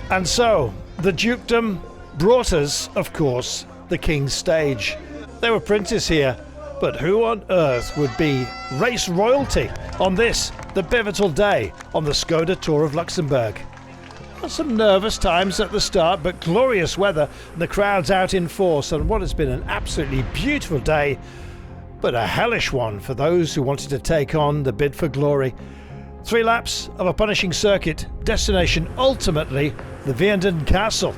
And so, the dukedom brought us, of course, the King's Stage. There were princes here, but who on earth would be race royalty on this, the pivotal day on the Skoda Tour of Luxembourg? Some nervous times at the start, but glorious weather and the crowds out in force on what has been an absolutely beautiful day, but a hellish one for those who wanted to take on the bid for glory. 3 laps of a punishing circuit, destination ultimately the Vianden castle.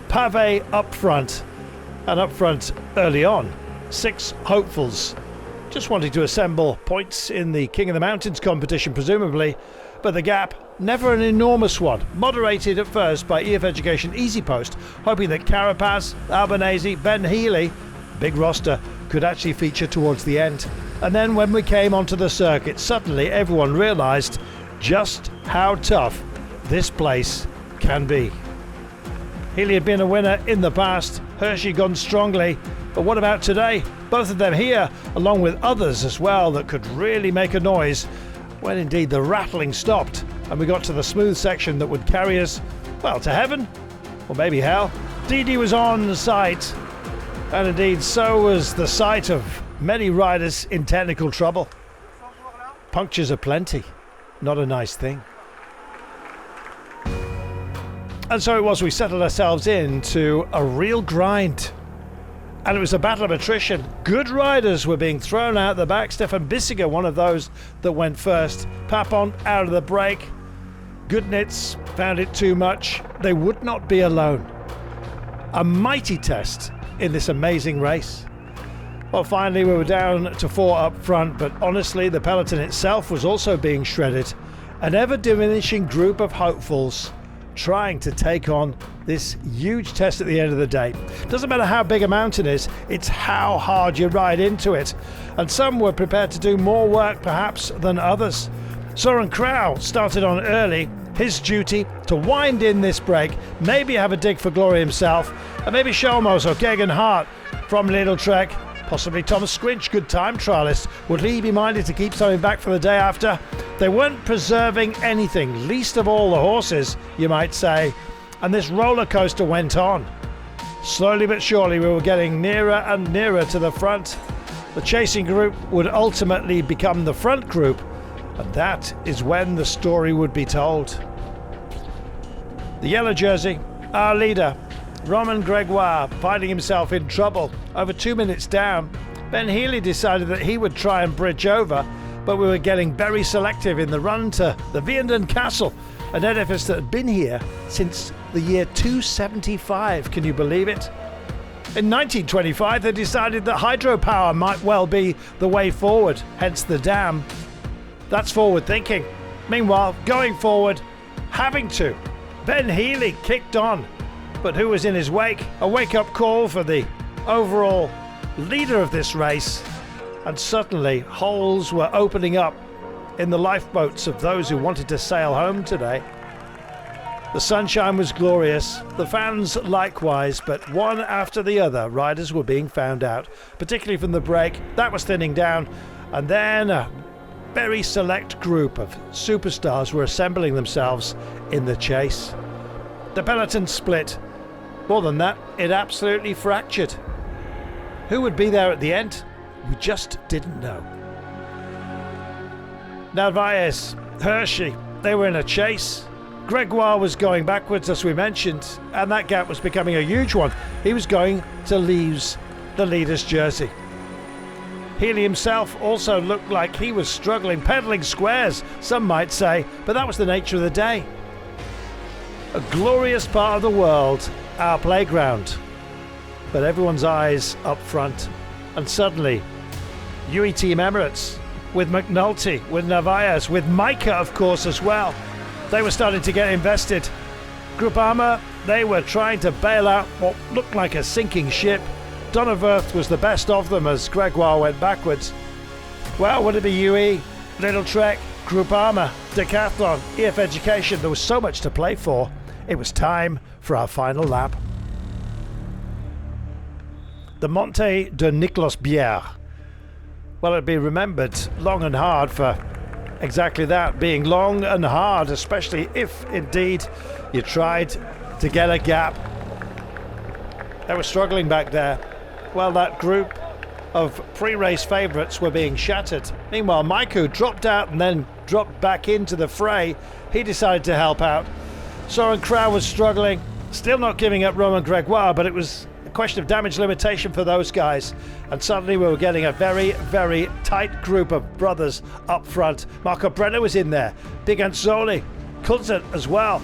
Pavé up front, and up front early on, 6 hopefuls, just wanting to assemble points in the King of the Mountains competition presumably, but the gap, never an enormous one, moderated at first by EF Education Easy Post, hoping that Carapaz, Albanese, Ben Healy, big roster, could actually feature towards the end. And then when we came onto the circuit, suddenly everyone realised just how tough this place can be. Healy had been a winner in the past, Hershey gone strongly, but what about today? Both of them here, along with others as well that could really make a noise, when indeed the rattling stopped and we got to the smooth section that would carry us, well, to heaven, or maybe hell. Didi was on site, and indeed so was the sight of many riders in technical trouble. Punctures aplenty, not a nice thing. And so it was we settled ourselves into a real grind. And it was a battle of attrition. Good riders were being thrown out the back. Stefan Bissiger, one of those that went first. Papon out of the break. Goodnitz found it too much. They would not be alone. A mighty test in this amazing race. Well, finally we were down to 4 up front, but honestly the peloton itself was also being shredded. An ever-diminishing group of hopefuls trying to take on this huge test at the end of the day. Doesn't matter how big a mountain is, it's how hard you ride into it. And some were prepared to do more work perhaps than others. Søren Kragh started on early, his duty to wind in this break, maybe have a dig for glory himself, and maybe Shelmos or Geoghegan Hart from Lidl Trek, possibly Thomas Squinch, good time trialist. Would he be minded to keep something back for the day after? They weren't preserving anything, least of all the horses, you might say, and this roller coaster went on. Slowly but surely we were getting nearer and nearer to the front. The chasing group would ultimately become the front group, and that is when the story would be told. The yellow jersey, our leader, Romain Grégoire, finding himself in trouble. Over 2 minutes down, Ben Healy decided that he would try and bridge over, but we were getting very selective in the run to the Vianden castle, an edifice that had been here since the year 275, can you believe it? In 1925 they decided that hydropower might well be the way forward, hence the dam. That's forward thinking. Meanwhile, going forward, having to. Ben Healy kicked on, but who was in his wake? A wake-up call for the overall leader of this race, and suddenly holes were opening up in the lifeboats of those who wanted to sail home today. The sunshine was glorious, the fans likewise, but one after the other riders were being found out, particularly from the break. That was thinning down, and then a very select group of superstars were assembling themselves in the chase. The peloton split. More than that, it absolutely fractured. Who would be there at the end? We just didn't know. Narvaez, Hershey, they were in a chase. Grégoire was going backwards, as we mentioned, and that gap was becoming a huge one. He was going to lose the leader's jersey. Healy himself also looked like he was struggling, peddling squares, some might say, but that was the nature of the day. A glorious part of the world, our playground. But everyone's eyes up front, and suddenly UE Team Emirates, with McNulty, with Narvaez, with Micah of course as well, they were starting to get invested. Groupama, they were trying to bail out what looked like a sinking ship. Donaverth was the best of them as Grégoire went backwards. Well, would it be UE, Lidl Trek, Groupama, Decathlon, EF Education? There was so much to play for. It was time for our final lap. The Monte de Nicolas Bière. Well, it'd be remembered long and hard for exactly that, being long and hard, especially if indeed you tried to get a gap. They were struggling back there. Well, that group of pre-race favourites were being shattered. Meanwhile, Maiku dropped out and then dropped back into the fray. He decided to help out. Soren Krauss was struggling, still not giving up Romain Gregoire, but it was a question of damage limitation for those guys. And suddenly we were getting a very, very tight group of brothers up front. Marco Brenner was in there, Big Anzoli, Kulzert as well.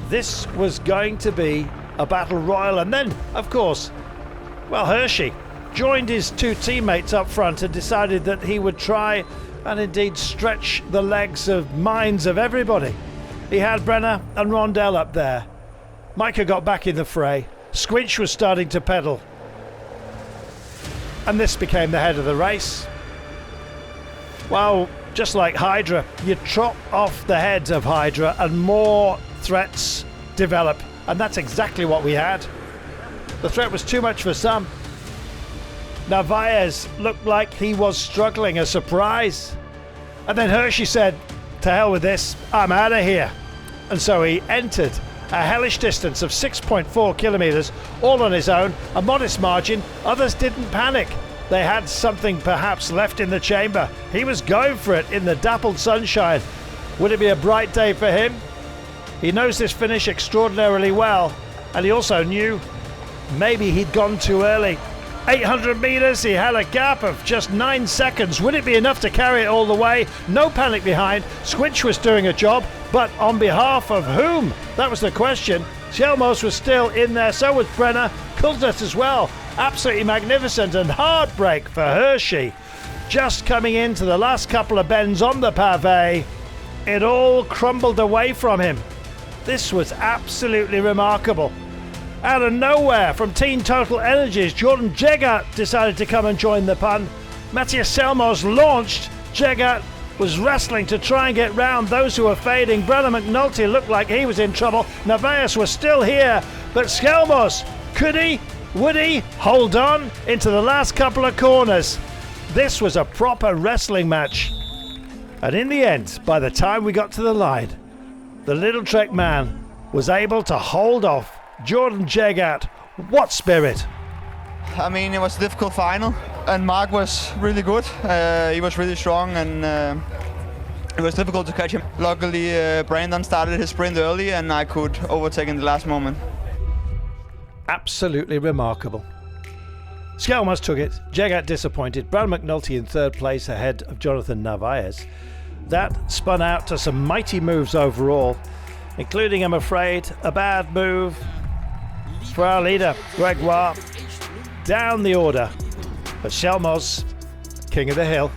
This was going to be a battle royal. And then, of course, well, Hershey joined his two teammates up front and decided that he would try and indeed stretch the legs of minds of everybody. He had Brenner and Rondell up there. Micah got back in the fray. Squinch was starting to pedal. And this became the head of the race. Well, just like Hydra, you chop off the head of Hydra and more threats develop. And that's exactly what we had. The threat was too much for some. Narvaez looked like he was struggling, a surprise. And then Hershey said, to hell with this, I'm out of here. And so he entered a hellish distance of 6.4 kilometers, all on his own, a modest margin. Others didn't panic. They had something perhaps left in the chamber. He was going for it in the dappled sunshine. Would it be a bright day for him? He knows this finish extraordinarily well, and he also knew maybe he'd gone too early. 800 meters, he had a gap of just 9 seconds. Would it be enough to carry it all the way? No panic behind. Squinch was doing a job, but on behalf of whom? That was the question. Schelmos was still in there, so was Brenner. Kulzet as well. Absolutely magnificent, and Heartbreak for Hershey. Just coming into the last couple of bends on the pavé, it all crumbled away from him. This was absolutely remarkable. Out of nowhere, from Team Total Energies, Jordan Jegat decided to come and join the pun. Matthias Selmos launched. Jegat was wrestling to try and get round those who were fading. Brandon McNulty looked like he was in trouble. Narvaez was still here, but Schelmos, could he, would he hold on into the last couple of corners? This was a proper wrestling match. And in the end, by the time we got to the line, the Little Trek man was able to hold off Jordan Jegat. What spirit! I mean, it was a difficult final, and Mark was really good. He was really strong, and it was difficult to catch him. Luckily, Brandon started his sprint early, and I could overtake in the last moment. Absolutely remarkable. Schelmos took it. Jegat disappointed. Brandon McNulty in third place ahead of Jonathan Narvaez. That spun out to some mighty moves overall, including, I'm afraid, a bad move for our leader, Gregoire. Down the order. But Schelmos, king of the hill,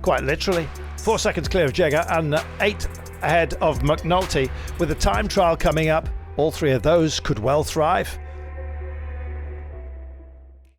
quite literally. 4 seconds clear of Jegat and 8 ahead of McNulty. With the time trial coming up, all three of those could well thrive.